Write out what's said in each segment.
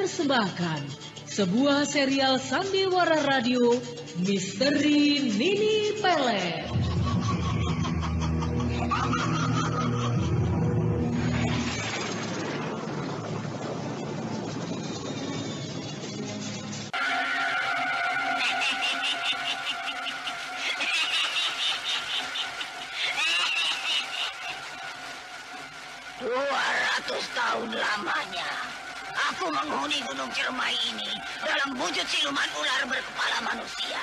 mempersembahkan sebuah serial sandiwara radio Misteri Nini Pelet. Tahun lamanya, aku menghuni Gunung Ciremai ini dalam wujud siluman ular berkepala manusia.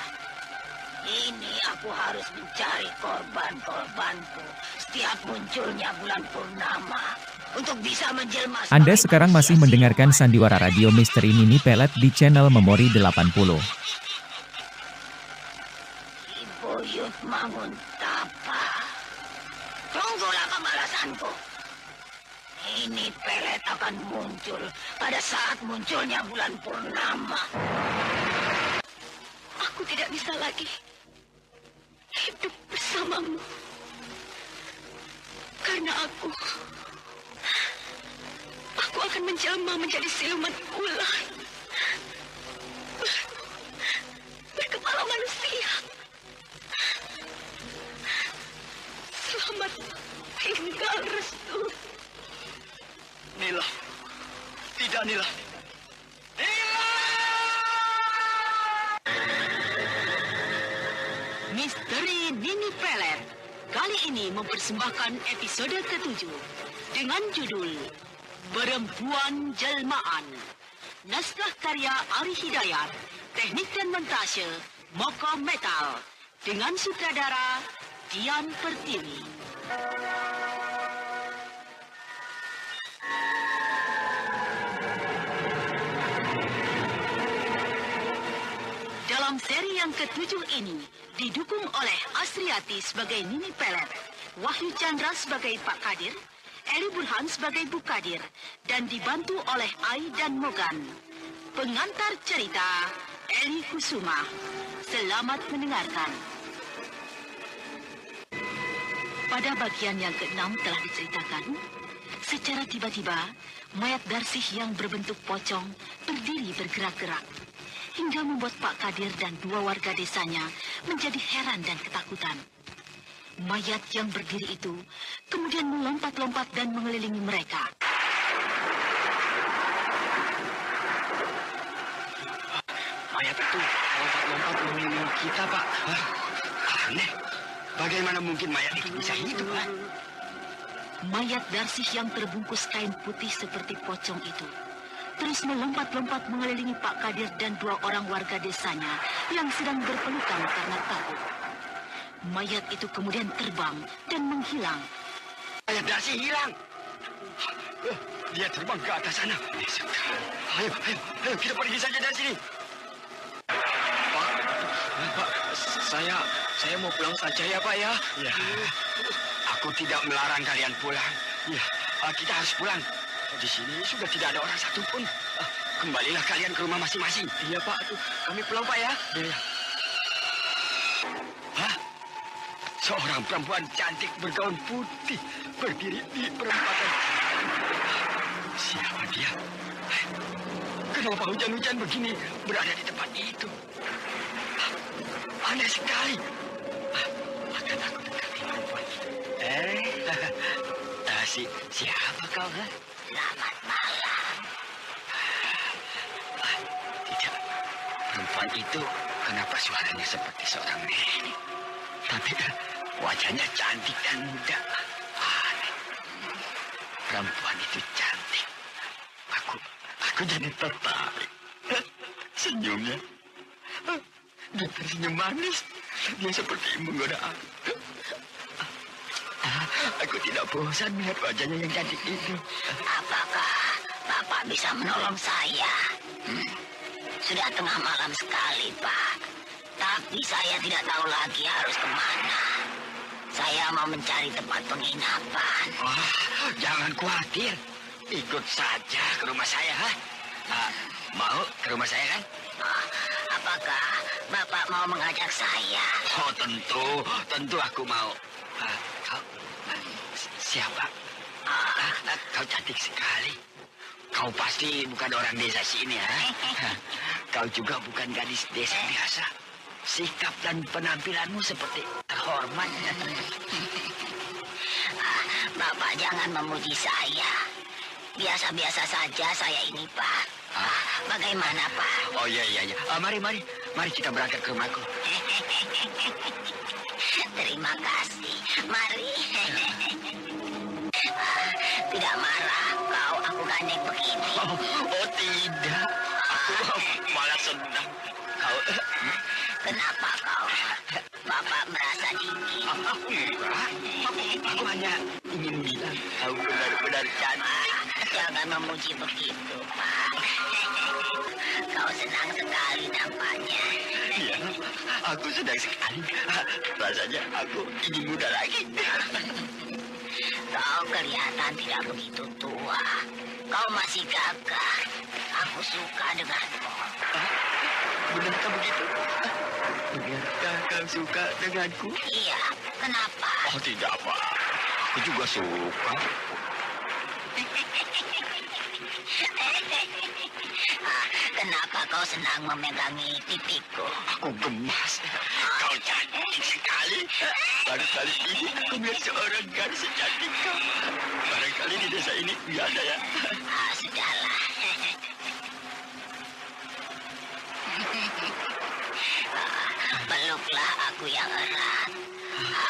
Ini aku harus mencari korban-korbanku setiap munculnya bulan purnama untuk bisa menjelma. Anda sekarang masih mendengarkan sandiwara radio Misteri Nini Pelet di channel Memori 80. Ibuyut Manguntapa, tunggulah pembalasanku. Ini Pelet akan muncul pada saat munculnya bulan purnama. Aku tidak bisa lagi hidup bersamamu. Karena aku akan menjelma menjadi siluman ular berkepala manusia. Selamat tinggal, Restu. Nila, tidak Nila. Misteri Nini Pelet kali ini mempersembahkan episode ke-7 dengan judul Perempuan Jelmaan. Naskah karya Ari Hidayat, teknik dan montase Moko Metal dengan sutradara Dian Pertiwi. Dalam seri yang ke-7 ini didukung oleh Asriati sebagai Nini Pelet, Wahyu Chandra sebagai Pak Kadir, Eli Burhan sebagai Bu Kadir, dan dibantu oleh Ai dan Mogan. Pengantar cerita Eli Kusuma. Selamat mendengarkan. Pada bagian yang ke-6 telah diceritakan, secara tiba-tiba mayat Darsih yang berbentuk pocong berdiri bergerak-gerak, hingga membuat Pak Kadir dan 2 warga desanya menjadi heran dan ketakutan. Mayat yang berdiri itu kemudian melompat-lompat dan mengelilingi mereka. Mayat itu lompat-lompat mengelilingi kita, Pak. Aneh. Bagaimana mungkin mayat itu bisa hidup, Pak? Mayat Darsih yang terbungkus kain putih seperti pocong itu terus melompat-lompat mengelilingi Pak Kadir dan 2 orang warga desanya yang sedang berpelukan karena takut. Mayat itu kemudian terbang dan menghilang. Mayat Darsih hilang. Dia terbang ke atas sana. Ayo, kita pergi saja dari sini. Pak, saya mau pulang saja ya, Pak ya. Ya, aku tidak melarang kalian pulang. Ya, kita harus pulang. Di sini sudah tidak ada orang satupun. Kembalilah kalian ke rumah masing-masing. Iya, Pak. Kami pulang, Pak ya. Iya. Hah? Seorang perempuan cantik bergaun putih berdiri di perempatan. Siapa dia? Kenapa hujan-hujan begini berada di tempat itu? Aneh sekali. Akan aku dekati perempuan itu. Siapa kau? Selamat malam. Tidak. Perempuan itu kenapa suaranya seperti seorang nenek? Tapi wajahnya cantik dan muda. Aneh. Perempuan itu cantik. Aku jadi tertarik. Senyumnya. Dia tersenyum manis. Dia seperti menggoda aku. Aku tidak bosan melihat wajahnya yang cantik itu. Apakah Bapak bisa menolong saya? Sudah tengah malam sekali, Pak. Tapi saya tidak tahu lagi harus kemana. Saya mau mencari tempat penginapan. Jangan khawatir. Ikut saja ke rumah saya. Mau ke rumah saya kan? Apakah Bapak mau mengajak saya? Oh, tentu aku mau. Kau siapa? Kau cantik sekali. Kau pasti bukan orang desa sini, ya? Kau juga bukan gadis desa biasa. Sikap dan penampilanmu seperti terhormat. Bapak jangan memuji saya. Biasa-biasa saja saya ini, Pak. Bagaimana, Pak? Oh iya. Mari kita berangkat ke rumahku. Terima kasih. Mari. Tidak marah kau aku gandeng begini. Oh tidak. Aku malah senang. Kau... Kenapa kau? Bapak merasa dingin. Aku hanya ingin bilang kau benar-benar cantik. Jangan memuji begitu, Pak. Kau senang sekali nampaknya. Iya, aku senang sekali. Rasanya aku ingin muda lagi. Kau kelihatan tidak begitu tua. Kau masih gagah. Aku suka denganmu. Benarkah begitu? Benarkah kau suka denganku? Iya, kenapa? Oh tidak, Pak. Aku juga suka. Kenapa kau senang memegangi pipiku? Aku gemas. Kau cantik sekali. Baru kali ini aku melihat seorang gadis secantik kau. Barangkali di desa ini tidak ada, ya. Sudahlah. Peluklah aku yang erat.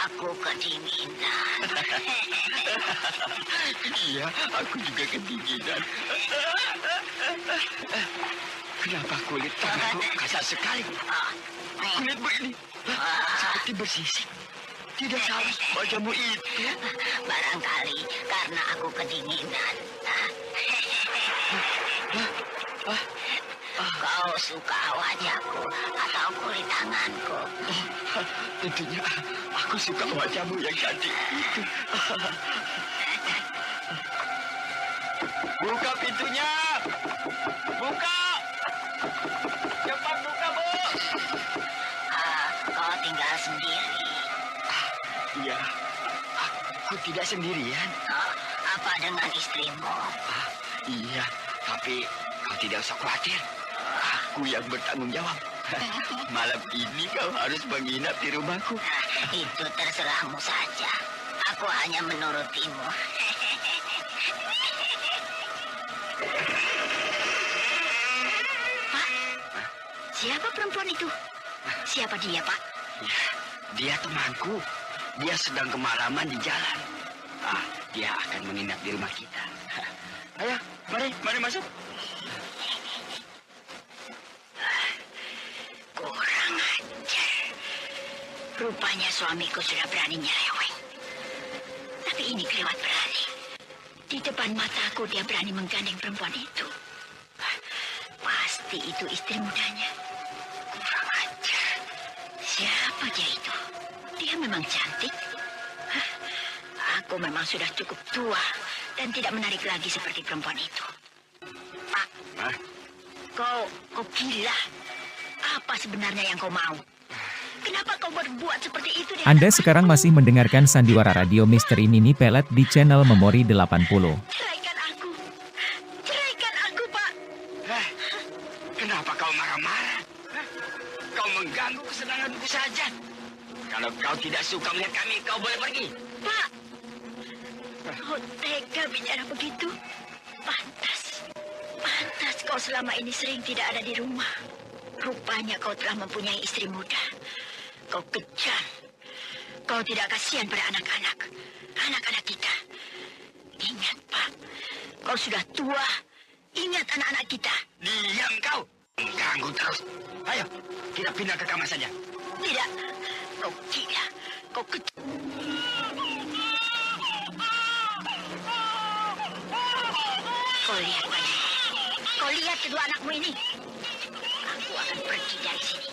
Aku kedinginan. Iya, aku juga kedinginan. Kenapa kulit tanganku kasar sekali? Kulit begini, seperti bersisik. Tidak sehalus wajahmu itu. Barangkali karena aku kedinginan. Kau suka wajahku atau kulit tanganku? Tentunya aku suka wajahmu yang cantik itu. Buka pintunya! Buka! Cepat buka, Bu! Kau tinggal sendiri. Iya, aku tidak sendirian. Apa dengan istrimu? Iya, tapi kau tidak usah khawatir. Aku yang bertanggung jawab. Malam ini kau harus menginap di rumahku. Itu terserahmu saja. Aku hanya menurutimu. Pak, siapa perempuan itu? Siapa dia, Pak? Ya, dia temanku. Dia sedang kemalaman di jalan. Dia akan menginap di rumah kita. Ayo, mari masuk. Kurang ajar. Rupanya suamiku sudah berani nyeleweng. Tapi ini kelewat berani. Di depan mataku dia berani menggandeng perempuan itu. Pasti itu istri mudanya. Kurang ajar. Siapa dia itu? Dia memang cantik. Aku memang sudah cukup tua dan tidak menarik lagi seperti perempuan itu. Pak, kau gila. Apa sebenarnya yang kau mau? Kenapa kau berbuat seperti itu? Anda sekarang masih mendengarkan Sandiwara Radio Misteri Nini Pelet di channel Memori 80. Ceraikan aku. Ceraikan aku, Pak. Kenapa kau marah-marah? Kau mengganggu kesenanganku saja. Kalau kau tidak suka melihat kami, kau boleh pergi. Pak, kau tega bicara begitu? Pantas kau selama ini sering tidak ada di rumah. Rupanya kau telah mempunyai istri muda. Kau kejam. Kau tidak kasihan pada anak-anak kita. Ingat, Pak, kau sudah tua. Ingat anak-anak kita. Diam kau. Mengganggu terus. Ayo, kita pindah ke kamar saja. Tidak, kau gila. Kau kejam. Kau lihat, Pak. Kau lihat kedua anakmu ini. Aku akan pergi dari sini.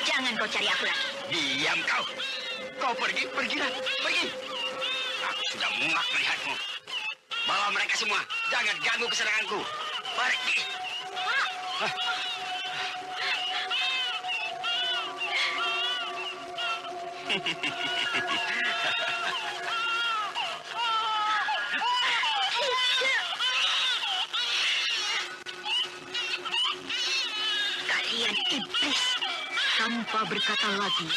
Jangan kau cari aku lagi. Diam kau. Kau pergilah. Pergi. Aku sudah muak melihatmu. Bawa mereka semua. Jangan ganggu kesenanganku. Pergi. Iblis! Tanpa berkata lagi,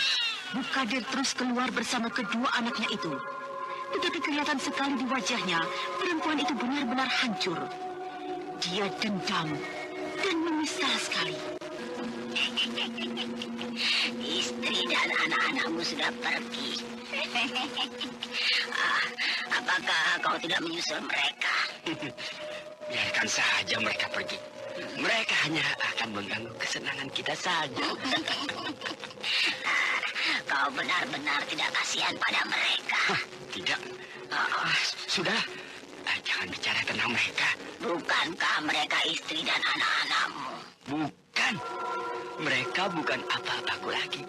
Mukadir terus keluar bersama kedua anaknya itu. Tetapi kelihatan sekali di wajahnya, perempuan itu benar-benar hancur. Dia dendam dan menyesal sekali. Istri dan anak-anakmu sudah pergi. Apakah kau tidak menyusul mereka? Biarkan saja mereka pergi. Mereka hanya akan mengganggu kesenangan kita saja. Kau benar-benar tidak kasihan pada mereka. Tidak. Sudah. Jangan bicara tentang mereka. Bukankah mereka istri dan anak-anakmu? Bukan. Mereka bukan apa-apaku lagi.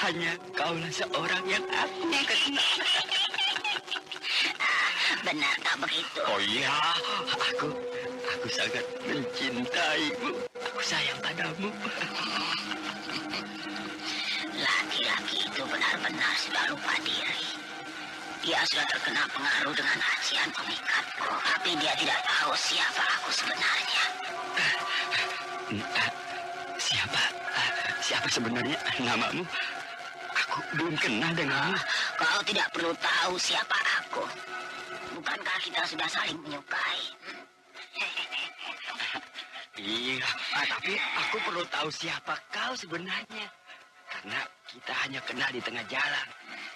Hanya kaulah seorang yang aku kenal. Benarkah begitu? Oh iya, aku sangat mencintaimu. Aku sayang padamu. Laki-laki itu benar-benar sudah lupa diri. Dia sudah terkena pengaruh dengan ajian pemikatku, tapi dia tidak tahu siapa aku sebenarnya. Siapa sebenarnya namamu? Aku belum kenal denganmu. Kau tidak perlu tahu siapa aku. Bukankah kita sudah saling menyukai? Iya, tapi aku perlu tahu siapa kau sebenarnya. Karena kita hanya kenal di tengah jalan.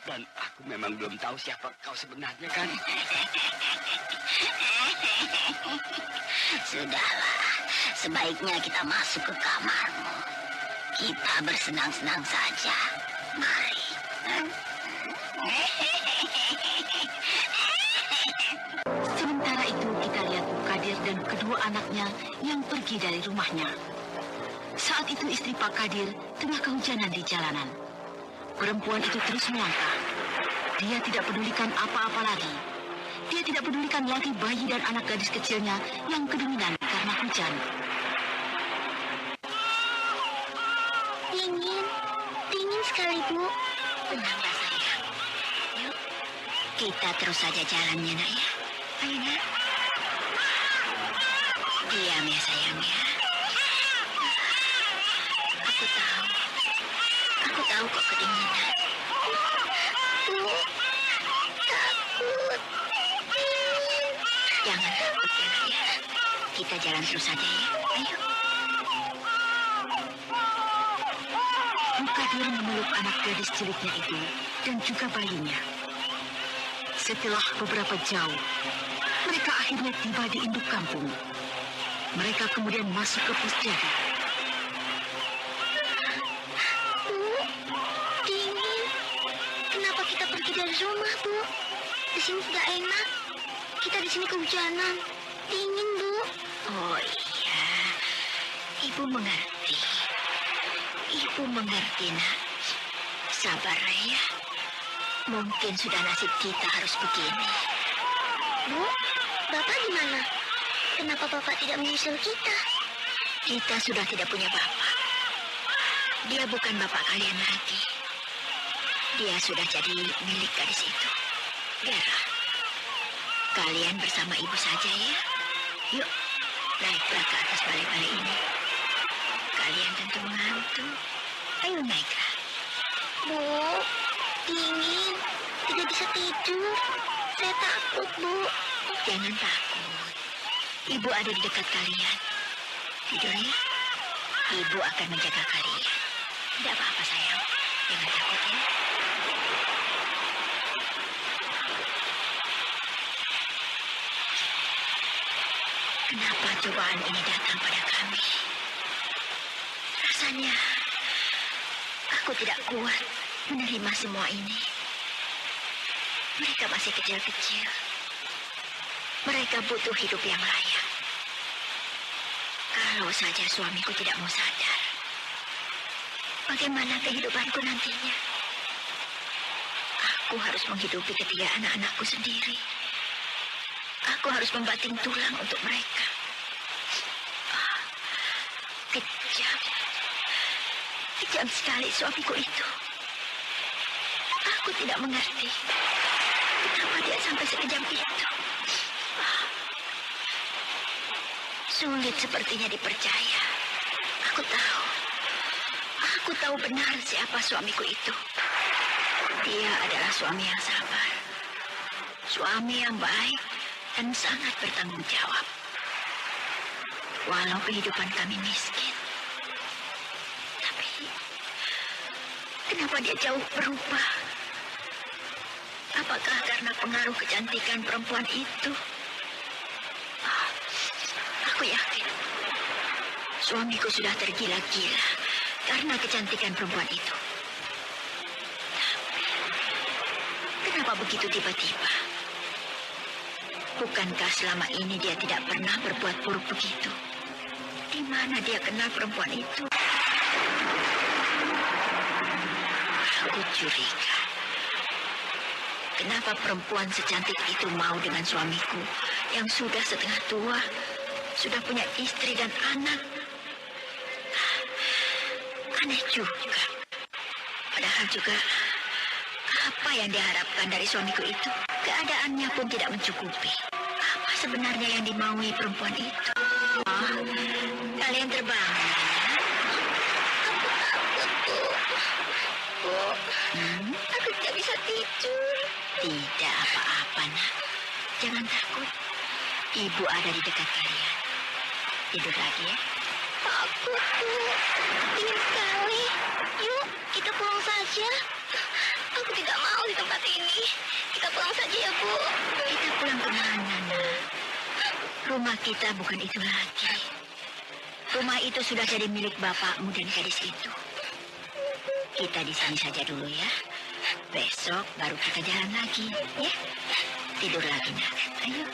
Dan aku memang belum tahu siapa kau sebenarnya, kan? Sudahlah, sebaiknya kita masuk ke kamarmu. Kita bersenang-senang saja. Mari. Sementara itu kita lihat Mukadir dan kedua anaknya yang pergi dari rumahnya. Saat itu istri Pak Kadir tengah kehujanan di jalanan. Perempuan itu terus melangkah. Dia tidak pedulikan apa-apa lagi. Dia tidak pedulikan lagi bayi dan anak gadis kecilnya yang kedinginan karena hujan. Dingin sekali, Bu. Tenanglah, sayang. Yuk, kita terus saja jalannya, nak ya. Ayo, nak. Diam ya, sayang ya. Aku tahu kok kedinginan. Bu, takut. Jangan takut ya, nak ya. Kita jalan terus saja ya. Ayo. Mukadir memeluk anak gadis ciliknya itu dan juga bayinya. Setelah beberapa jauh, mereka akhirnya tiba di induk kampung. Mereka kemudian masuk ke pos jaga. Bu, dingin. Kenapa kita pergi dari rumah, Bu? Di sini tidak enak. Kita di sini kehujanan. Dingin, Bu. Oh iya, Ibu mengerti. Ibu mengerti, nak. Sabar ya. Mungkin sudah nasib kita harus begini. Bu, Bapak di mana? Kenapa Bapak tidak menyusul kita? Kita sudah tidak punya Bapak. Dia bukan Bapak kalian lagi. Dia sudah jadi milik gadis itu. Biarlah. Kalian bersama Ibu saja ya. Yuk, naiklah ke atas balai-balai ini. Kalian tentu mengantuk. Ayo naiklah. Bu, dingin. Tidak bisa tidur. Saya takut, Bu. Jangan takut. Ibu ada di dekat kalian. Tidur ya. Ibu akan menjaga kalian. Tidak apa-apa, sayang. Jangan takut ya. Kenapa cobaan ini datang pada kami? Rasanya aku tidak kuat menerima semua ini. Mereka masih kecil-kecil. Mereka butuh hidup yang layak. Kalau saja suamiku tidak mau sadar, bagaimana kehidupanku nantinya? Aku harus menghidupi ketiga anak-anakku sendiri. Aku harus membanting tulang untuk mereka. Kejam. Kejam sekali suamiku itu. Aku tidak mengerti. Kenapa dia sampai sekejam itu? Sulit sepertinya dipercaya. Aku tahu. Aku tahu benar siapa suamiku itu. Dia adalah suami yang sabar. Suami yang baik dan sangat bertanggung jawab. Walau kehidupan kami miskin. Tapi kenapa dia jauh berubah? Apakah karena pengaruh kecantikan perempuan itu? Aku yakin suamiku sudah tergila-gila karena kecantikan perempuan itu. Tapi kenapa begitu tiba-tiba? Bukankah selama ini dia tidak pernah berbuat buruk begitu? Di mana dia kenal perempuan itu? Aku curiga. Kenapa perempuan secantik itu mau dengan suamiku yang sudah setengah tua, sudah punya istri dan anak? Aneh juga. Padahal juga apa yang diharapkan dari suamiku itu? Keadaannya pun tidak mencukupi. Apa sebenarnya yang dimaui perempuan itu? Oh, kalian terbangun ya? Aku takut, Bu. Aku tidak bisa tidur. Tidak apa-apa, nak. Jangan takut. Ibu ada di dekat kalian. Tidur lagi ya. Takut, Bu. Dingin sekali. Yuk, kita pulang saja. Aku tidak mau di tempat ini. Kita pulang saja ya, Bu. Kita pulang kemana, nak? Rumah kita bukan itu lagi. Rumah itu sudah jadi milik bapakmu dan gadis itu. Kita di sini saja dulu ya. Besok baru kita jalan lagi, ya. Tidur lagi, nak. Ayo.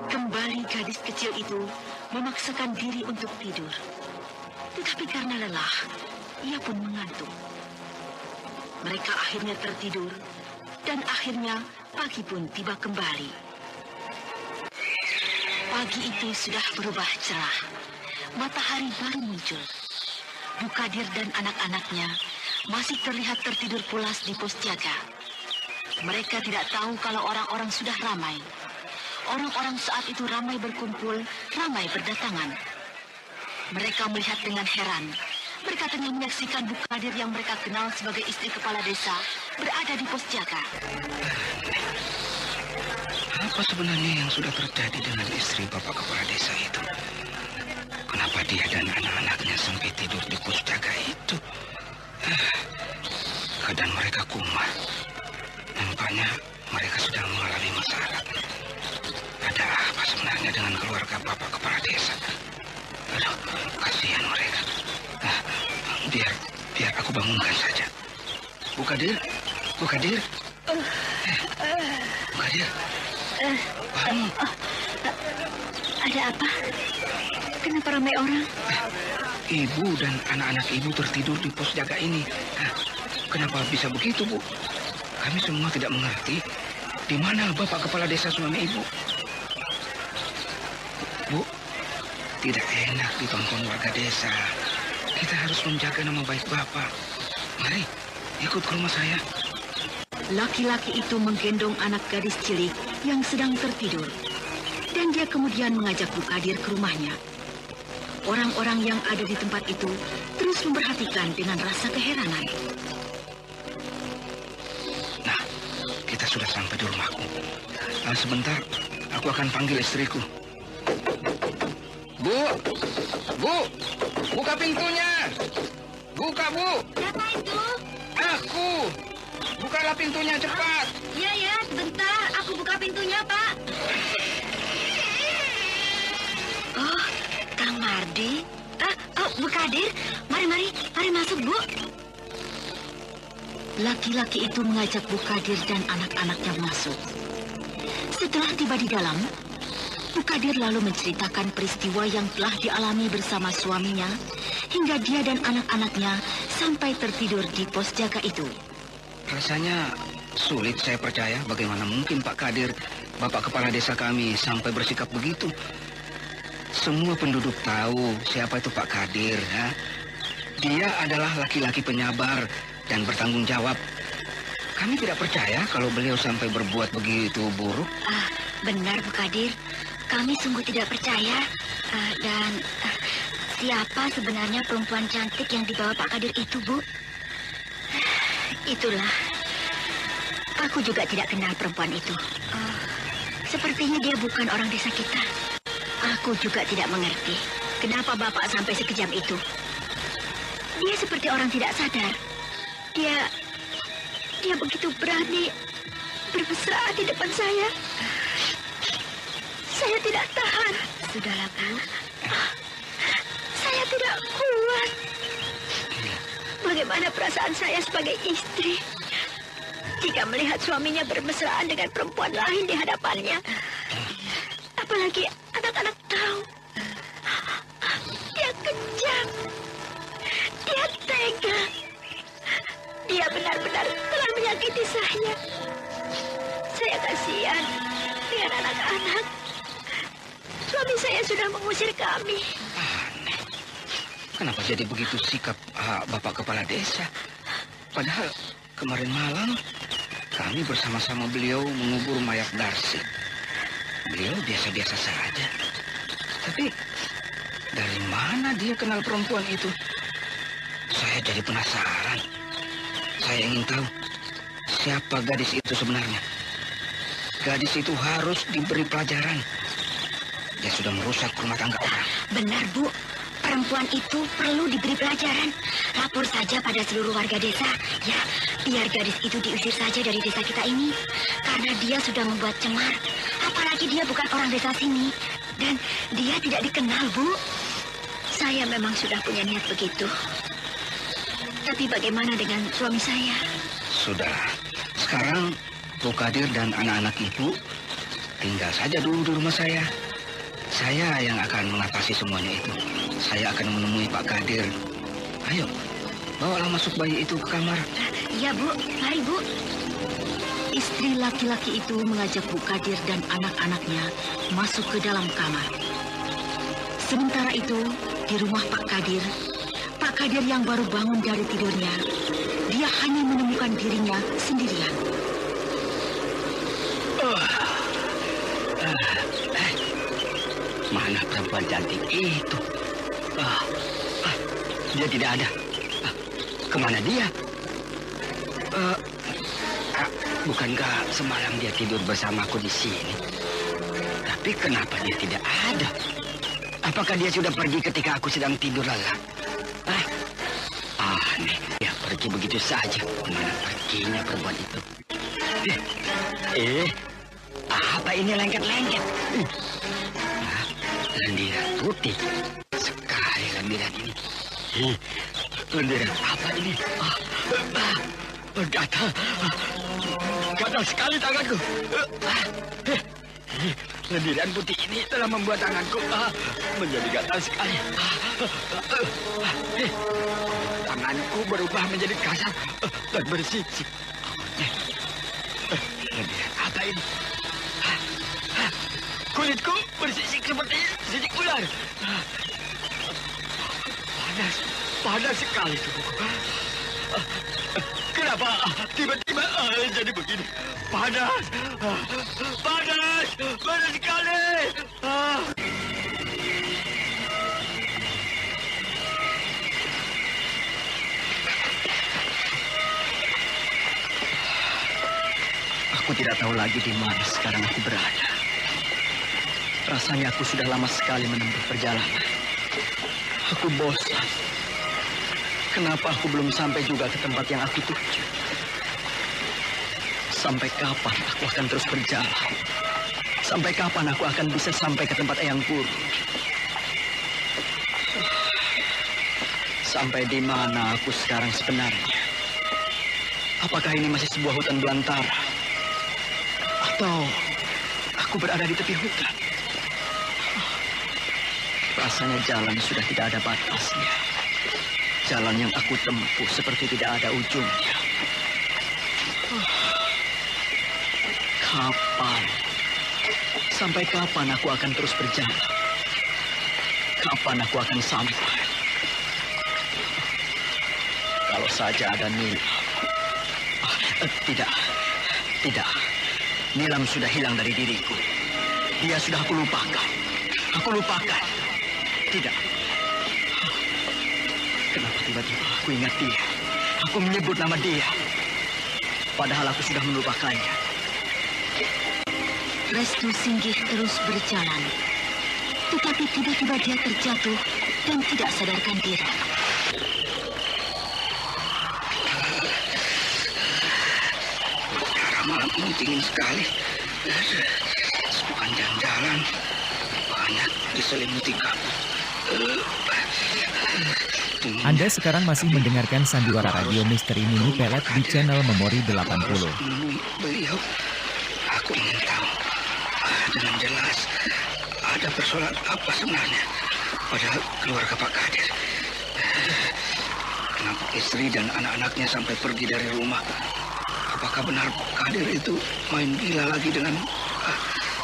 Kembali gadis kecil itu memaksakan diri untuk tidur. Tetapi karena lelah, ia pun mengantuk. Mereka akhirnya tertidur, dan akhirnya pagi pun tiba kembali. Pagi itu sudah berubah cerah. Matahari baru muncul. Bukadir dan anak-anaknya masih terlihat tertidur pulas di pos jaga. Mereka tidak tahu kalau orang-orang sudah ramai. Orang-orang saat itu ramai berkumpul, ramai berdatangan. Mereka melihat dengan heran. Mereka tengah menyaksikan Bukadir yang mereka kenal sebagai istri kepala desa berada di pos jaga. Apa sebenarnya yang sudah terjadi dengan istri bapak kepala desa itu? Kenapa dia dan anak-anaknya sampai tidur di pos jaga itu? Keadaan mereka kumah. Nampaknya mereka sedang mengalami masalah. Ada apa sebenarnya dengan keluarga bapak kepala desa? Aduh, kasihan mereka. Biar aku bangunkan saja. Bukadir. Bukadir. Bangun. Ada apa? Kenapa ramai orang? Ibu dan anak-anak ibu tertidur di pos jaga ini. Kenapa bisa begitu, Bu? Kami semua tidak mengerti. Di mana bapak kepala desa suami ibu? Bu, tidak enak ditonton warga desa. Kita harus menjaga nama baik bapak. Mari, ikut ke rumah saya. Laki-laki itu menggendong anak gadis cilik yang sedang tertidur. Dan dia kemudian mengajak Bukadir ke rumahnya. Orang-orang yang ada di tempat itu terus memperhatikan dengan rasa keheranan. Nah, kita sudah sampai di rumahku. Sebentar, aku akan panggil istriku. Bu, buka pintunya. Buka, Bu. Siapa itu? Aku. Bukalah pintunya cepat. Ya, sebentar. Aku buka pintunya, Pak. Oh, Kang Mardi. Bukadir. Mari masuk, Bu. Laki-laki itu mengajak Bukadir dan anak-anaknya masuk. Setelah tiba di dalam, Bukadir lalu menceritakan peristiwa yang telah dialami bersama suaminya hingga dia dan anak-anaknya sampai tertidur di pos jaga itu. Rasanya sulit saya percaya bagaimana mungkin Pak Kadir, bapak kepala desa kami, sampai bersikap begitu. Semua penduduk tahu siapa itu Pak Kadir. Ya? Dia adalah laki-laki penyabar dan bertanggung jawab. Kami tidak percaya kalau beliau sampai berbuat begitu buruk. Benar, Bukadir. Kami sungguh tidak percaya. Dan Siapa sebenarnya perempuan cantik yang dibawa Pak Kadir itu, Bu? Itulah. Aku juga tidak kenal perempuan itu. Sepertinya dia bukan orang desa kita. Aku juga tidak mengerti kenapa Bapak sampai sekejam itu. Dia seperti orang tidak sadar. Dia begitu berani bermesraan di depan saya. Saya tidak tahan. Sudahlah, Bu. Saya tidak kuat. Bagaimana perasaan saya sebagai istri jika melihat suaminya bermesraan dengan perempuan lain di hadapannya? Apalagi anak-anak tahu. Dia kejam. Dia tega. Dia benar-benar telah menyakiti saya. Saya kasihan dengan anak-anak. Suami saya sudah mengusir kami. Aneh. Kenapa jadi begitu sikap Bapak Kepala Desa? Padahal kemarin malam kami bersama-sama beliau mengubur mayat Darsi. Beliau biasa-biasa saja. Tapi dari mana dia kenal perempuan itu? Saya jadi penasaran. Saya ingin tahu siapa gadis itu sebenarnya. Gadis itu harus diberi pelajaran. Dia sudah merusak rumah tangga orang. Benar, Bu. Perempuan itu perlu diberi pelajaran. Lapor saja pada seluruh warga desa. Ya, biar gadis itu diusir saja dari desa kita ini. Karena dia sudah membuat cemar. Apalagi dia bukan orang desa sini. Dan dia tidak dikenal, Bu. Saya memang sudah punya niat begitu. Tapi bagaimana dengan suami saya? Sudah. Sekarang Bu Kadir dan anak-anak ibu tinggal saja dulu di rumah saya. Saya yang akan mengatasi semuanya itu. Saya akan menemui Pak Kadir. Ayo, bawalah masuk bayi itu ke kamar. Iya, Bu. Mari, Bu. Istri laki-laki itu mengajak Bu Kadir dan anak-anaknya masuk ke dalam kamar. Sementara itu, di rumah Pak Kadir yang baru bangun dari tidurnya, dia hanya menemukan dirinya sendirian. Mana perempuan cantik itu? Dia tidak ada. Kemana dia? Bukankah semalam dia tidur bersamaku di sini? Tapi kenapa dia tidak ada? Apakah dia sudah pergi ketika aku sedang tidur lelap? Aneh, dia pergi begitu saja. Kemana perginya perempuan itu? Apa ini lengket-lengket? Lendiran putih. Sekali lendiran ini. Lendiran apa ini? Gatal sekali tanganku. Lendiran putih ini telah membuat tanganku menjadi gatal sekali. Tanganku berubah menjadi kasar dan bersisik. Lendiran apa ini? Kulitku bersisik seperti sisik ular. Panas sekali tubuhku. Kenapa tiba-tiba jadi begini? Panas sekali. Aku tidak tahu lagi di mana sekarang aku berada. Rasanya aku sudah lama sekali menempuh perjalanan. Aku bosan. Kenapa aku belum sampai juga ke tempat yang aku tuju? Sampai kapan aku akan terus berjalan? Sampai kapan aku akan bisa sampai ke tempat Eyang Guru? Sampai di mana aku sekarang sebenarnya? Apakah ini masih sebuah hutan belantara? Atau aku berada di tepi hutan? Rasanya jalan sudah tidak ada batasnya. Jalan yang aku tempuh seperti tidak ada ujungnya. Kapan? Sampai kapan aku akan terus berjalan? Kapan aku akan sampai? Kalau saja ada Nilam. Tidak. Nilam sudah hilang dari diriku. Dia sudah aku lupakan. Tidak. Tiba-tiba aku ingat dia. Aku menyebut nama dia. Padahal aku sudah melupakannya. Restu Singgih terus berjalan. Tetapi tiba-tiba dia terjatuh dan tidak sadarkan diri. Udara malam ini dingin sekali. Sepanjang jalan banyak diselimuti kabut. Anda sekarang masih mendengarkan Sandiwara Radio Misteri Nini Pelet di channel Memori 80. Menemui beliau, aku ingin tahu dengan jelas ada persoalan apa sebenarnya pada keluarga Pak Kadir. Kenapa istri dan anak-anaknya sampai pergi dari rumah? Apakah benar Pak Kadir itu main gila lagi dengan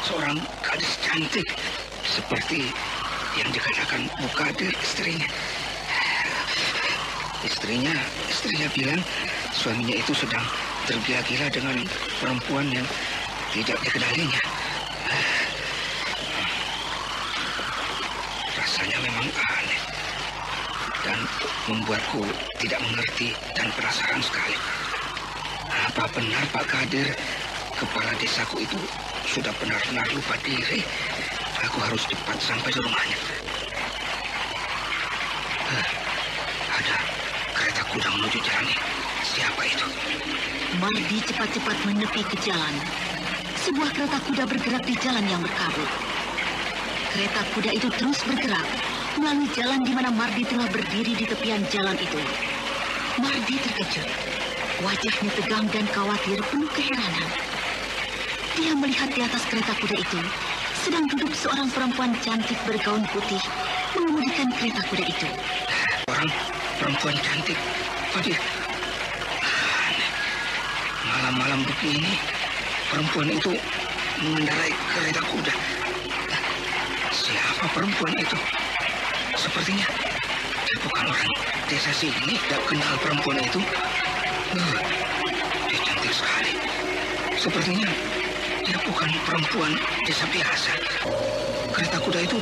seorang gadis cantik seperti yang dikatakan Bu Kadir istrinya? Istrinya bilang suaminya itu sedang tergila-gila dengan perempuan yang tidak dikenalinya. Rasanya memang aneh dan membuatku tidak mengerti dan penasaran sekali. Apa benar Pak Kadir, kepala desaku itu sudah benar-benar lupa diri? Aku harus cepat sampai di rumahnya. Ada kereta kuda menuju jalan ini. Siapa itu? Mardi cepat-cepat menepi ke jalan. Sebuah kereta kuda bergerak di jalan yang berkabut. Kereta kuda itu terus bergerak melalui jalan di mana Mardi tengah berdiri di tepian jalan itu. Mardi terkejut. Wajahnya tegang dan khawatir penuh keheranan. Dia melihat di atas kereta kuda itu sedang duduk seorang perempuan cantik bergaun putih mengemudikan kereta kuda itu. Orang perempuan cantik, Fadir. Malam-malam begini, perempuan itu mengendarai kereta kuda. Siapa perempuan itu? Sepertinya dia bukan orang desa sini. Tidak kenal perempuan itu. Dia cantik sekali. Sepertinya dia bukan perempuan desa biasa. Kereta kuda itu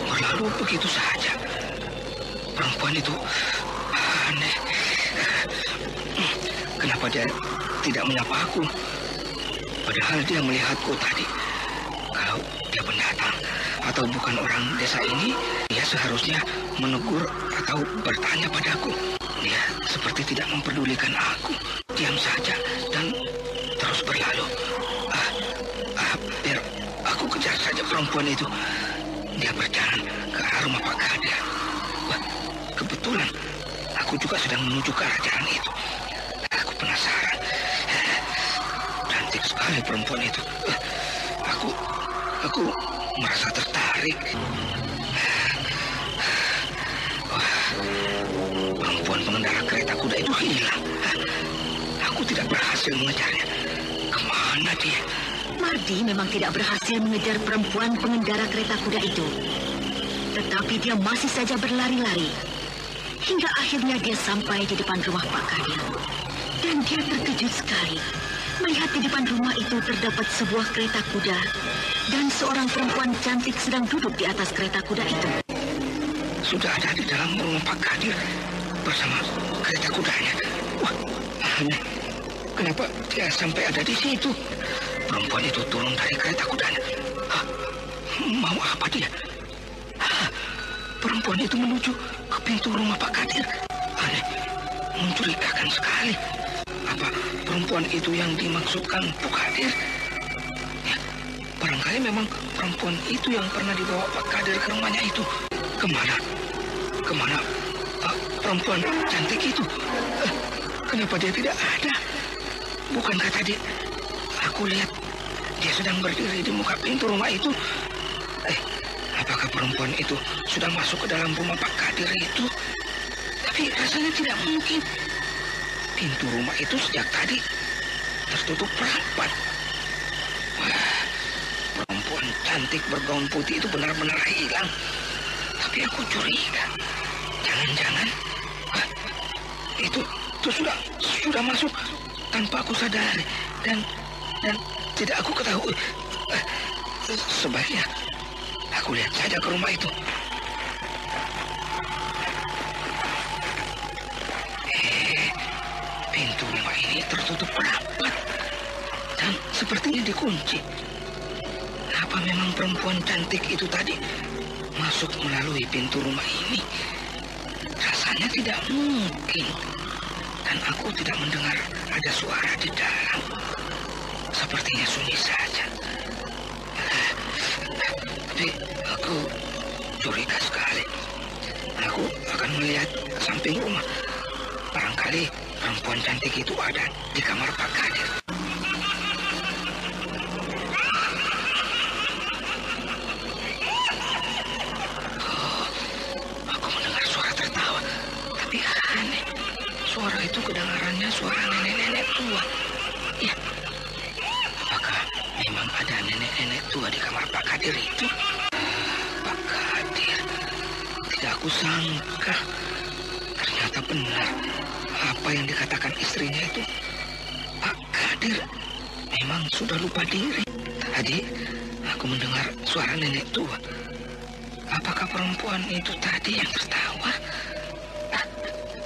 berlalu begitu saja. Perempuan itu aneh. Kenapa dia tidak menyapa aku? Padahal dia melihatku tadi. Kalau dia pendatang atau bukan orang desa ini, dia seharusnya menegur atau bertanya padaku. Dia seperti tidak memperdulikan aku. Diam saja dan terus berlalu. Biar aku kejar saja perempuan itu. Dia berjalan ke arah rumah Pak Kadir. Wah, kebetulan aku juga sedang menuju ke arah jalan itu. Aku penasaran. Cantik sekali perempuan itu. Aku merasa tertarik. Wah, perempuan pengendara kereta kuda itu hilang. Aku tidak berhasil mengejarnya. Kemana dia? Mardi memang tidak berhasil mengejar perempuan pengendara kereta kuda itu. Tetapi dia masih saja berlari-lari. Hingga akhirnya dia sampai di depan rumah Pak Kadir. Dan dia terkejut sekali melihat di depan rumah itu terdapat sebuah kereta kuda. Dan seorang perempuan cantik sedang duduk di atas kereta kuda itu. Sudah ada di dalam rumah Pak Kadir bersama kereta kudanya. Wah, aneh. Kenapa dia sampai ada di situ? Perempuan itu turun dari kereta kudanya. Mau apa dia? Perempuan itu menuju ke pintu rumah Pak Kadir. Aneh, mencurigakan sekali. Apa perempuan itu yang dimaksudkan Pak Kadir? Ya, barangkali memang perempuan itu yang pernah dibawa Pak Kadir ke rumahnya itu. Kemana perempuan cantik itu? Kenapa dia tidak ada? Bukankah tadi aku lihat dia sedang berdiri di muka pintu rumah itu? Apakah perempuan itu sudah masuk ke dalam rumah Pak Kadir itu? Tapi rasanya tidak mungkin. Pintu rumah itu sejak tadi tertutup rapat. Wah, perempuan cantik bergaun putih itu benar-benar hilang. Tapi aku curiga. Jangan-jangan itu sudah masuk tanpa aku sadari dan tidak aku ketahui. Sebaiknya aku lihat saja ke rumah itu. tertutup rapat dan sepertinya dikunci. Apa memang perempuan cantik itu tadi masuk melalui pintu rumah ini? Rasanya tidak mungkin. Dan aku tidak mendengar ada suara di dalam. Sepertinya sunyi saja. Tapi aku curiga sekali. Aku akan melihat ke samping rumah. Barangkali perempuan cantik itu ada di kamar Pak Kadir. Aku mendengar suara tertawa. Tapi aneh. Suara itu kedengarannya suara nenek-nenek tua. Ya, apakah memang ada nenek-nenek tua di kamar Pak Kadir itu? Pak Kadir, tidak aku sangka. Ternyata benar apa yang dikatakan istrinya itu. Pak Kadir memang sudah lupa diri. Tadi aku mendengar suara nenek tua. Apakah perempuan itu tadi yang tertawa?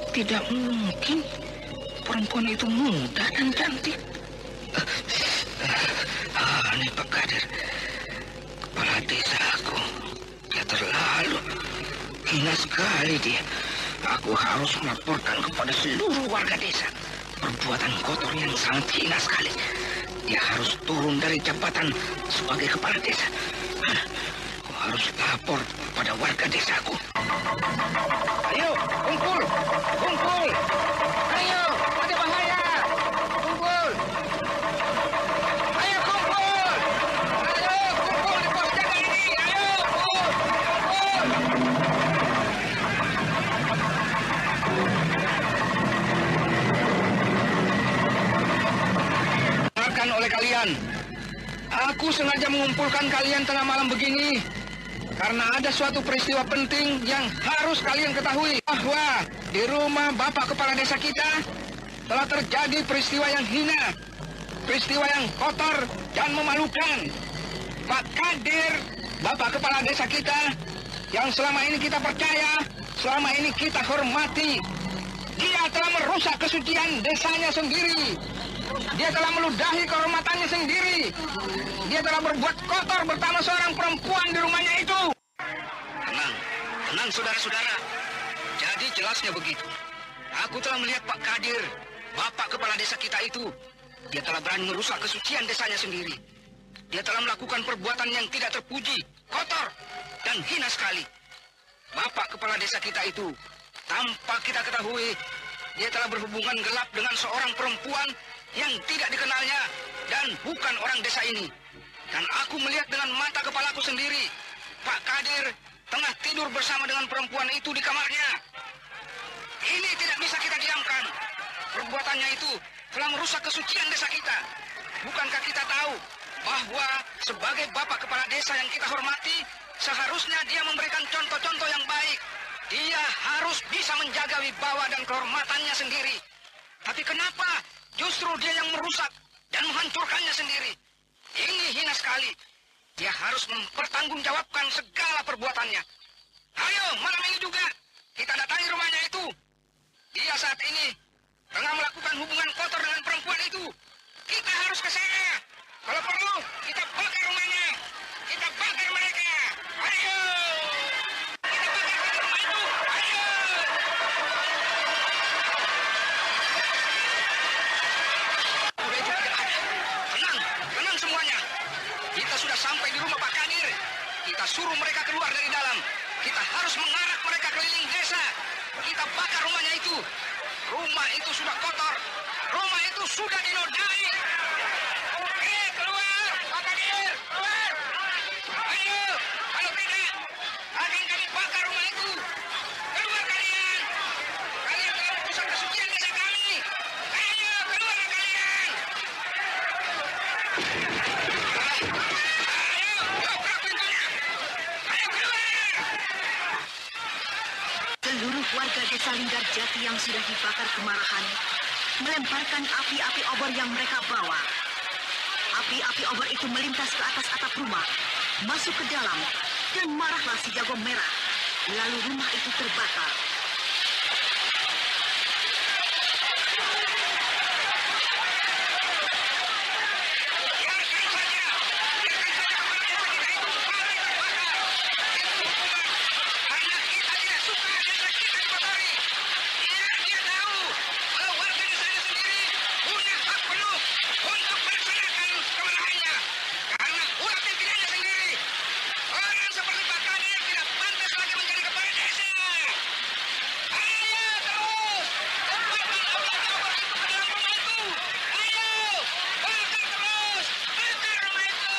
Tidak mungkin. Perempuan itu muda dan cantik. Aneh Pak Kadir. Kepala desaku. Dia terlalu hina sekali dia. Aku harus melaporkan kepada seluruh warga desa. Perbuatan kotor yang sangat hina sekali. Dia harus turun dari jabatan sebagai kepala desa. Aku harus lapor pada warga desaku. Ayo, kumpul! Kumpul! Ayo, ada bahaya! Kumpul! Ayo, kumpul! Ayo, kumpul di pos jaga ini! Ayo, kumpul! Dengarkan oleh kalian. Aku sengaja mengumpulkan kalian tengah malam begini. Karena ada suatu peristiwa penting yang harus kalian ketahui. Bahwa di rumah Bapak Kepala Desa kita telah terjadi peristiwa yang hina. Peristiwa yang kotor dan memalukan. Pak Kadir, Bapak Kepala Desa kita, yang selama ini kita percaya, selama ini kita hormati. Dia telah merusak kesucian desanya sendiri. Dia telah meludahi kehormatannya sendiri. Dia telah berbuat kotor bersama seorang perempuan di rumahnya itu. Tenang, tenang saudara-saudara. Jadi jelasnya begitu. Aku telah melihat Pak Kadir, Bapak Kepala Desa kita itu. Dia telah berani merusak kesucian desanya sendiri. Dia telah melakukan perbuatan yang tidak terpuji, kotor, dan hina sekali. Bapak Kepala Desa kita itu, tanpa kita ketahui, dia telah berhubungan gelap dengan seorang perempuan yang tidak dikenalnya dan bukan orang desa ini. Dan aku melihat dengan mata kepalaku sendiri, Pak Kadir tengah tidur bersama dengan perempuan itu di kamarnya. Ini tidak bisa kita diamkan. Perbuatannya itu telah merusak kesucian desa kita. Bukankah kita tahu bahwa sebagai Bapak Kepala Desa yang kita hormati, seharusnya dia memberikan contoh-contoh yang baik. Dia harus bisa menjaga wibawa dan kehormatannya sendiri. Tapi kenapa justru dia yang merusak dan menghancurkannya sendiri? Ini hina sekali. Dia harus mempertanggungjawabkan segala perbuatannya. Ayo, malam ini juga kita datangi rumahnya itu. Dia saat ini tengah melakukan hubungan kotor dengan perempuan itu. Kita harus ke sana. Kalau perlu, kita bakar rumahnya. Kita bakar mereka. Ayo! Kita bakar rumah itu. Ayo! Udah itu tidak ada. Tenang, tenang semuanya. Kita sudah sampai di rumah Pak Kadir. Kita suruh mereka keluar dari dalam. Kita harus mengarak mereka keliling desa. Kita bakar rumahnya itu. Rumah itu sudah kotor. Rumah itu sudah dinodai. Oke, keluar. Pak Kadir, keluar. Ayo, kalau tidak, akan kami bakar rumah itu. Keluar kalian. Kalian telah merusak kesucian desa kami. Ayo, keluar kalian. Ayo, buka pintunya. Ayo, keluar. Seluruh warga desa Linggarjati yang sudah dibakar kemarahan melemparkan api-api obor yang mereka bawa. Api-api obor itu melintas ke atas atap rumah, masuk ke dalam, dan marahlah si jago merah. Lalu rumah itu terbakar. untuk melaksanakan kemenangannya. Karena ulah pimpinannya sendiri. Orang seperti Pak Kadir tidak pantas lagi menjadi kepala desa. Ayo terus, lemparkan obor-obor itu ke dalam rumah itu. Ayo, bakar terus, bakar rumah itu.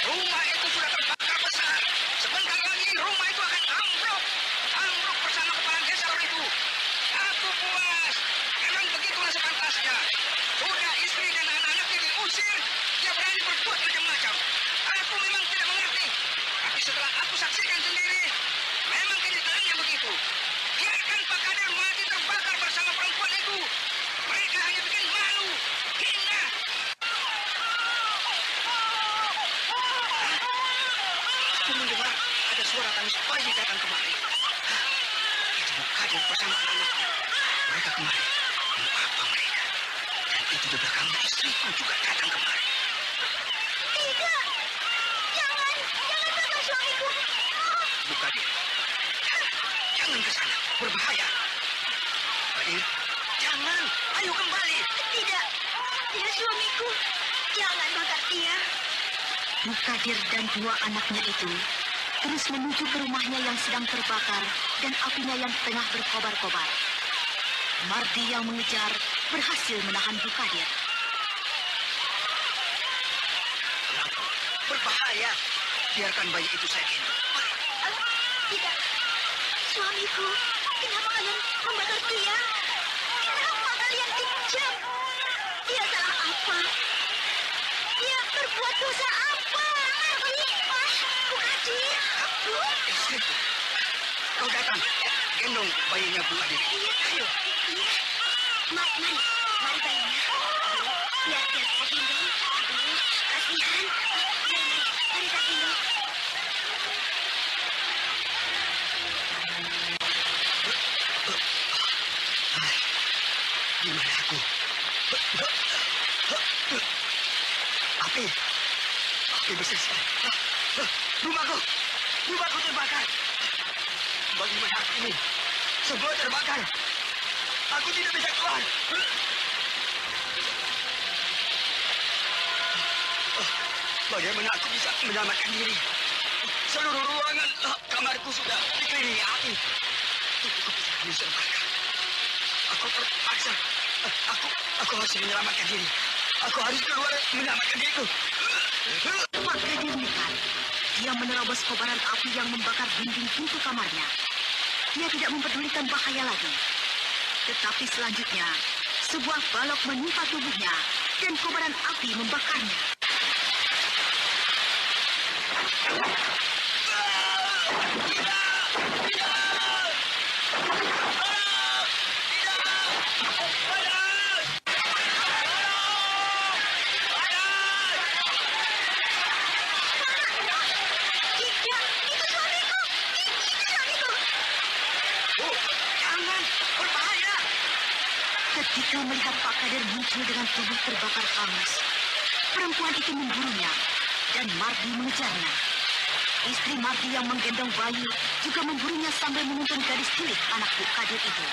Rumah itu sudah terbakar besar. Sebentar lagi rumah itu akan ambruk. Ambruk bersama kepala desa itu. Aku puas. Memang begitulah sepantasnya. Sudah istri dan anak-anaknya diusir, dia berani berbuat macam-macam. Aku memang tidak mengerti. Tapi setelah aku saksikan sendiri, memang kenyataannya begitu. Biarkan Pak Kadir mati terbakar bersama perempuan itu. Mereka hanya bikin malu, hina. Aku mendengar ada suara tangis bayi datang kemari. Itu Pak Kadir bersama anak-anaknya. Mereka kemari. Mau apa mereka? Dan itu di belakangnya istriku juga datang kemari. Tidak. Jangan bawa suamiku. Bu Kadir, jangan ke sana. Berbahaya. Kadir, jangan. Ayo kembali. Tidak. Dia suamiku. Jangan bakar dia. Bu Kadir dan dua anaknya itu terus menuju ke rumahnya yang sedang terbakar dan apinya yang tengah berkobar-kobar. Mardi yang mengejar berhasil menahan Bu Kadir. Kenapa? Berbahaya. Biarkan bayi itu saya gendong. Mari. Tidak. Suamiku. Kenapa kalian membakar dia? Kenapa kalian kejam? Dia salah apa? Dia berbuat dosa apa? Bu Kadir. Bu. Istriku, kau datang. Gendong bayinya Bu Kadir. Iya. Ayo. Iya. Mari bayinya. Biar saya gendong. Aduh, kasihan. Mari saya gendong. Gimana aku? Api besar sekali. Rumahku terbakar. Bagaimana aku ini? Semua terbakar. Aku tidak bisa keluar. Bagaimana aku bisa menyelamatkan diri? Seluruh ruangan kamarku sudah dikelilingi api. Tubuhku bisa habis terbakar. Aku terpaksa. Aku harus menyelamatkan diri. Aku harus keluar menyelamatkan diriku. Pak Kadir nekat. Dia menerobos kobaran api yang membakar dinding pintu kamarnya. Dia tidak mempedulikan bahaya lagi. Tetapi selanjutnya, sebuah balok menimpa tubuhnya dan kobaran api membakarnya. Ketika melihat Pak Kadir muncul dengan tubuh terbakar hangus, perempuan itu memburunya dan Mardi mengejarnya. Istri Mardi yang menggendong bayi juga memburunya sambil menuntun gadis cilik anak Bu Kadir itu.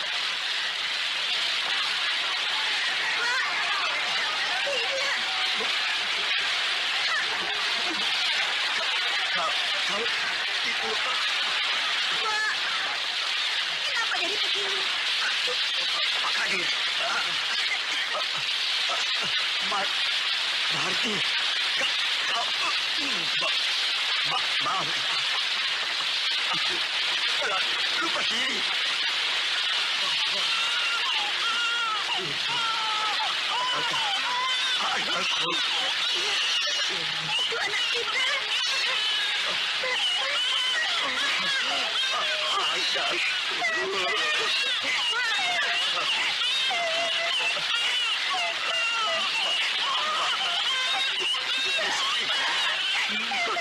Kau itu... Pak, kenapa jadi begini? Pak Kadir. Mardi. Maaf. Aku telah lupa diri. Anakku. Itu anak kita.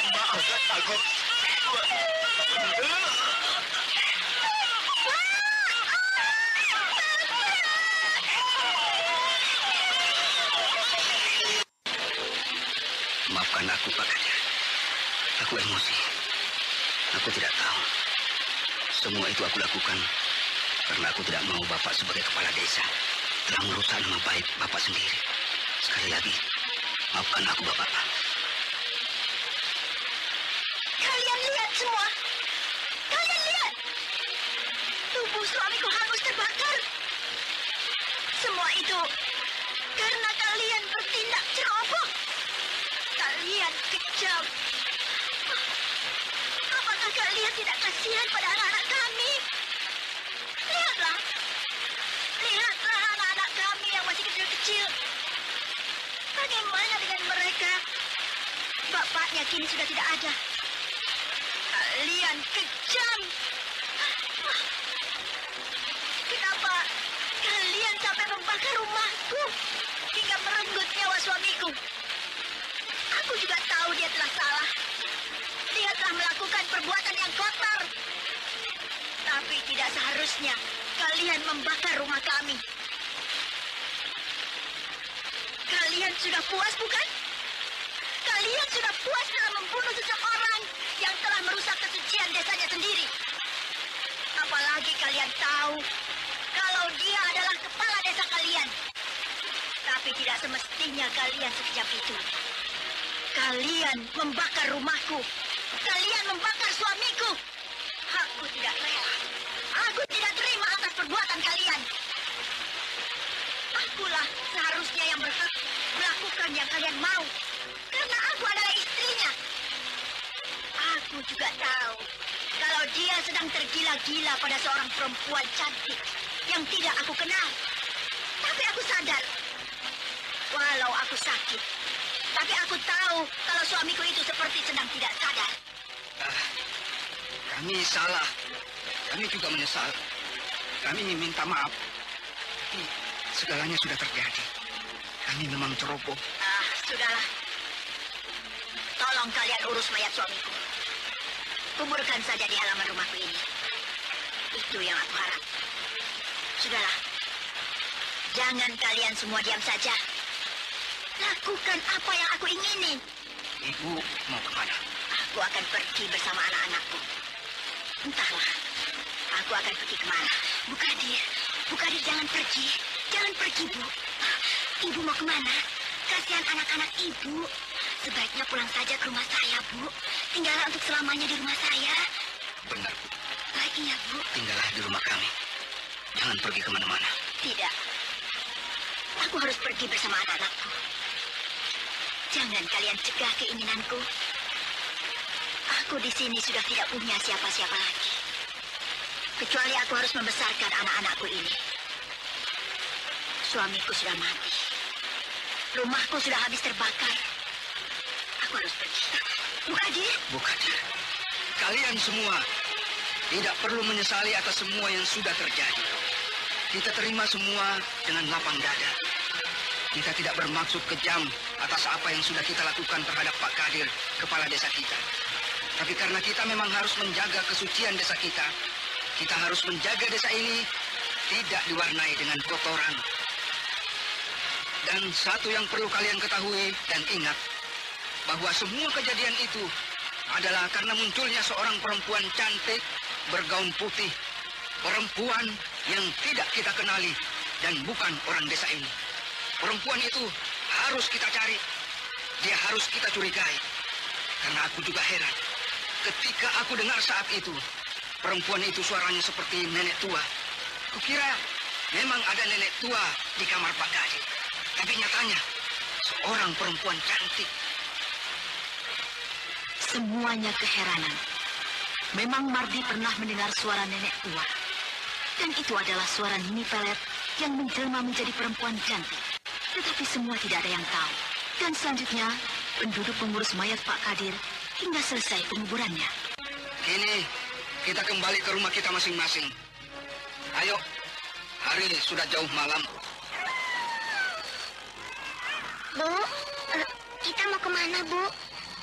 Maafkan aku. Maafkan aku, Pak Kadir. Aku emosi. Aku tidak tahu. Semua itu aku lakukan Karena aku tidak mau Bapak sebagai kepala desa telah merusak nama baik Bapak sendiri. Sekali lagi, maafkan aku, Bapak. Kalian lihat semua. Kalian lihat. Tubuh suamiku hangus terbakar. Semua itu karena kalian bertindak ceroboh. Kalian kejam. Apakah kalian tidak kasihan pada anak-anak kami? Lihatlah. Lihatlah anak-anak kami yang masih kecil-kecil. Bagaimana dengan mereka? Bapaknya kini sudah tidak ada. Kalian kejam. Kenapa kalian sampai membakar rumahku hingga merenggut nyawa suamiku? Aku juga tahu dia telah salah. Dia telah melakukan perbuatan yang kotor. Tapi tidak seharusnya kalian membakar rumah kami. Kalian sudah puas, bukan? Kalian sudah puas dalam membunuh seseorang yang telah merusak kesucian desanya sendiri. Apalagi kalian tahu kalau dia adalah kepala desa kalian. Tapi tidak semestinya kalian sekejap itu. Kalian membakar rumahku. Kalian membakar suamiku. Aku tidak rela. Aku tidak terima atas perbuatan kalian. Akulah seharusnya yang berhak melakukan yang kalian mau. Karena aku adalah istrinya. Aku juga tahu kalau dia sedang tergila-gila pada seorang perempuan cantik yang tidak aku kenal. Tapi aku sadar, walau aku sakit, tapi aku tahu kalau suamiku itu seperti sedang tidak sadar. Kami salah. Kami juga menyesal. Kami minta maaf. Segalanya sudah terjadi. Kami memang ceroboh. Sudahlah. Tolong kalian urus mayat suamiku. Kuburkan saja di halaman rumahku ini. Itu yang aku harap. Sudahlah. Jangan kalian semua diam saja. Lakukan apa yang aku ingini. Ibu mau kemana? Aku akan pergi bersama anak-anakku. Entahlah. Aku akan pergi kemana. Bu Kadir, jangan pergi. Jangan pergi, Bu. Ibu mau kemana? Kasihan anak-anak ibu. Sebaiknya pulang saja ke rumah saya, Bu. Tinggallah untuk selamanya di rumah saya. Benar, Bu. Iya, Bu. Tinggallah di rumah kami. Jangan pergi kemana-mana. Tidak. Aku harus pergi bersama anak-anakku. Jangan kalian cegah keinginanku. Aku di sini sudah tidak punya siapa-siapa lagi. Kecuali aku harus membesarkan anak-anakku ini. Suamiku sudah mati. Rumahku sudah habis terbakar. Aku harus pergi. Bu Kadir. Bu Kadir, kalian semua tidak perlu menyesali atas semua yang sudah terjadi. Kita terima semua dengan lapang dada. Kita tidak bermaksud kejam atas apa yang sudah kita lakukan terhadap Pak Kadir, kepala desa kita. Tapi karena kita memang harus menjaga kesucian desa kita, kita harus menjaga desa ini tidak diwarnai dengan kotoran. Dan satu yang perlu kalian ketahui dan ingat, bahwa semua kejadian itu adalah karena munculnya seorang perempuan cantik bergaun putih. Perempuan yang tidak kita kenali dan bukan orang desa ini. Perempuan itu harus kita cari. Dia harus kita curigai. Karena aku juga heran. Ketika aku dengar saat itu, perempuan itu suaranya seperti nenek tua. Kukira memang ada nenek tua di kamar Pak Kadir. Tapi nyatanya, seorang perempuan cantik. Semuanya keheranan. Memang Mardi pernah mendengar suara nenek tua. Dan itu adalah suara Nini Pelet yang menjelma menjadi perempuan cantik. Tetapi semua tidak ada yang tahu. Dan selanjutnya, penduduk pengurus mayat Pak Kadir hingga selesai penguburannya. Kini, kita kembali ke rumah kita masing-masing. Ayo, hari sudah jauh malam. Bu, kita mau kemana, Bu?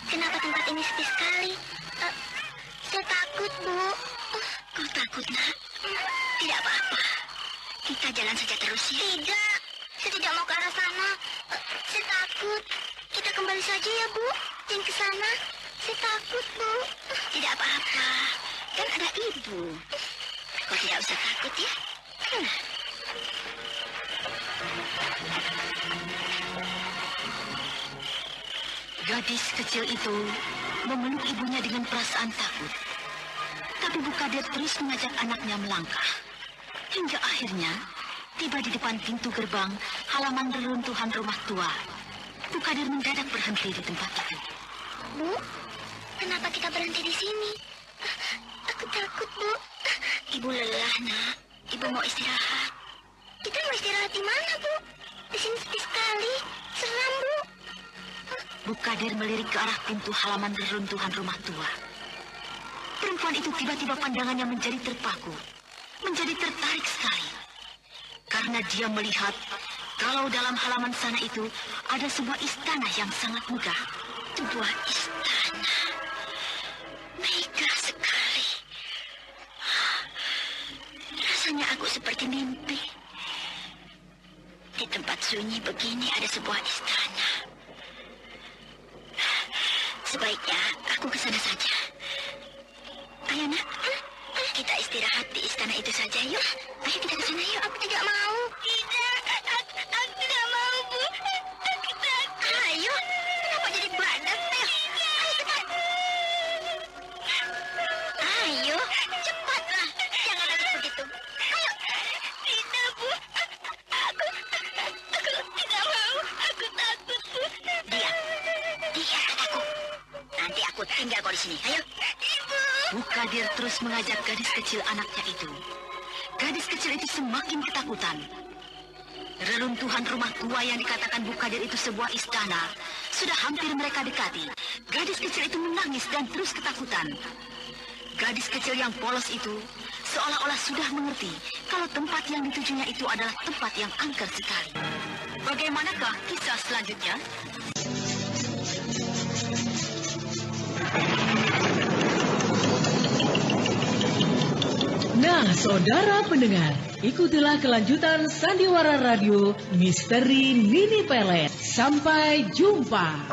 Kenapa tempat ini sepi sekali? Saya takut, Bu. Kau takut, Nak? Tidak apa-apa. Kita jalan saja terus, ya? Tidak. Saya tidak mau ke arah sana. Saya takut. Kita kembali saja ya, Bu. Jangan ke sana. Saya takut, Bu. Tidak apa-apa. Kan ada Ibu. Kau tidak usah takut, ya? Gadis kecil itu memeluk ibunya dengan perasaan takut. Tapi Bukadir terus mengajak anaknya melangkah. Hingga akhirnya tiba di depan pintu gerbang halaman reruntuhan rumah tua. Bukadir mendadak berhenti di tempat itu. Bu, kenapa kita berhenti di sini? Aku takut, Bu. Ibu lelah, Nak. Ibu mau istirahat. Kita mau istirahat di mana, Bu? Di sini sepi sekali. Seram, Bu. Bukadir melirik ke arah pintu halaman reruntuhan rumah tua. Perempuan itu tiba-tiba pandangannya menjadi terpaku, menjadi tertarik sekali. Karena dia melihat kalau dalam halaman sana itu ada sebuah istana yang sangat megah. Sebuah istana. Megah sekali. Rasanya aku seperti mimpi. Di tempat sunyi begini ada sebuah istana. Sebaiknya aku ke sana saja. Ayo, Nak. Kita istirahat di istana itu saja, yuk. Ayo kita ke sana, yuk. Aku tidak mau. Tidak, aku tidak mau, Bu. Aku takut. Ayo, kenapa jadi badan? Ayo cepat. Ayo, cepatlah. Jangan lagi begitu. Ayo. Tidak, Bu. Aku tidak mau. Aku takut, Bu. Diam, kataku. Nanti aku tinggal kau di sini. Ayo. Bukadir terus mengajak gadis kecil anaknya itu. Gadis kecil itu semakin ketakutan. Reruntuhan rumah tua yang dikatakan Bukadir itu sebuah istana sudah hampir mereka dekati. Gadis kecil itu menangis dan terus ketakutan. Gadis kecil yang polos itu seolah-olah sudah mengerti kalau tempat yang ditujunya itu adalah tempat yang angker sekali. Bagaimanakah kisah selanjutnya? Nah, saudara pendengar, ikutilah kelanjutan Sandiwara Radio Misteri Nini Pelet. Sampai jumpa.